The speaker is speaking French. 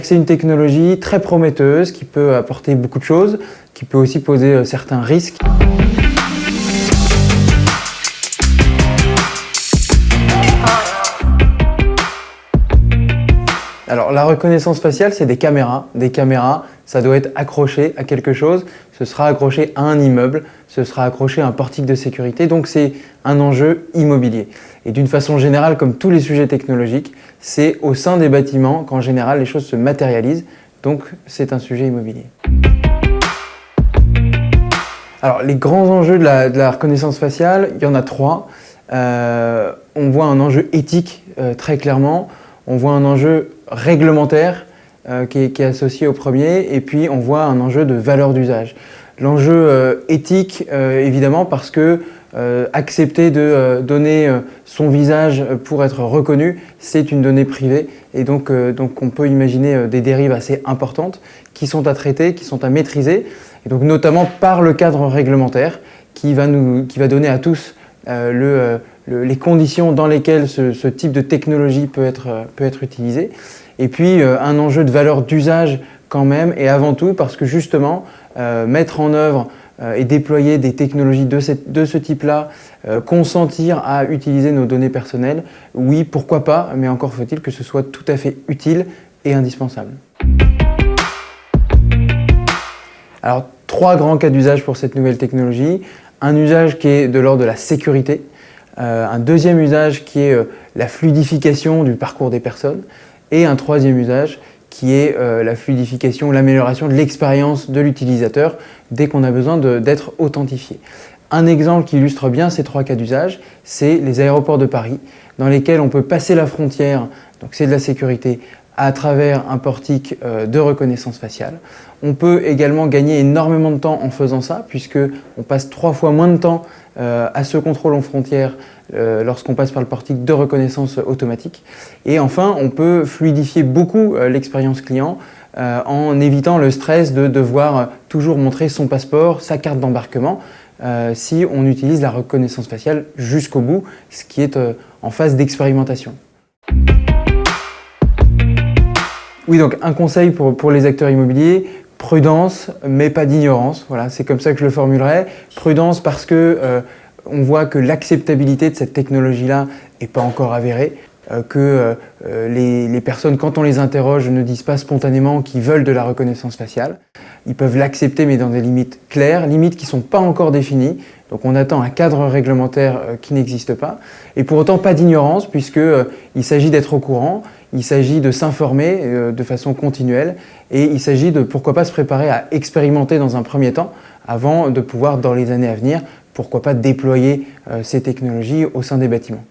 C'est une technologie très prometteuse qui peut apporter beaucoup de choses, qui peut aussi poser certains risques. Alors la reconnaissance faciale, c'est des caméras. Des caméras, ça doit être accroché à quelque chose, ce sera accroché à un immeuble, ce sera accroché à un portique de sécurité, donc c'est un enjeu immobilier. Et d'une façon générale, comme tous les sujets technologiques, c'est au sein des bâtiments qu'en général les choses se matérialisent, donc c'est un sujet immobilier. Alors les grands enjeux de la reconnaissance faciale, il y en a trois. On voit un enjeu éthique très clairement, on voit un enjeu réglementaire qui est associé au premier, et puis on voit un enjeu de valeur d'usage. L'enjeu éthique, évidemment, parce que accepter de donner son visage pour être reconnu, c'est une donnée privée, et donc on peut imaginer des dérives assez importantes qui sont à traiter, qui sont à maîtriser, et donc notamment par le cadre réglementaire qui va donner à tous les conditions dans lesquelles ce type de technologie peut être utilisé. Et puis un enjeu de valeur d'usage quand même, et avant tout parce que justement mettre en œuvre et déployer des technologies de ce type-là, consentir à utiliser nos données personnelles, oui, pourquoi pas, mais encore faut-il que ce soit tout à fait utile et indispensable. Alors, trois grands cas d'usage pour cette nouvelle technologie. Un usage qui est de l'ordre de la sécurité, un deuxième usage qui est la fluidification du parcours des personnes, et un troisième usage qui est la fluidification, l'amélioration de l'expérience de l'utilisateur dès qu'on a besoin d'être authentifié. Un exemple qui illustre bien ces trois cas d'usage, c'est les aéroports de Paris, dans lesquels on peut passer la frontière, donc c'est de la sécurité, à travers un portique de reconnaissance faciale. On peut également gagner énormément de temps en faisant ça, puisqu'on passe 3 fois moins de temps à ce contrôle en frontière lorsqu'on passe par le portique de reconnaissance automatique. Et enfin, on peut fluidifier beaucoup l'expérience client en évitant le stress de devoir toujours montrer son passeport, sa carte d'embarquement, si on utilise la reconnaissance faciale jusqu'au bout, ce qui est en phase d'expérimentation. Oui, donc un conseil pour les acteurs immobiliers, prudence, mais pas d'ignorance. Voilà, c'est comme ça que je le formulerai. Prudence parce que on voit que l'acceptabilité de cette technologie-là n'est pas encore avérée, que les personnes, quand on les interroge, ne disent pas spontanément qu'ils veulent de la reconnaissance faciale. Ils peuvent l'accepter, mais dans des limites claires, limites qui ne sont pas encore définies. Donc on attend un cadre réglementaire qui n'existe pas. Et pour autant, pas d'ignorance, puisqu'il s'agit d'être au courant, il s'agit de s'informer de façon continuelle, et il s'agit de, pourquoi pas, se préparer à expérimenter dans un premier temps, avant de pouvoir, dans les années à venir, pourquoi pas déployer ces technologies au sein des bâtiments.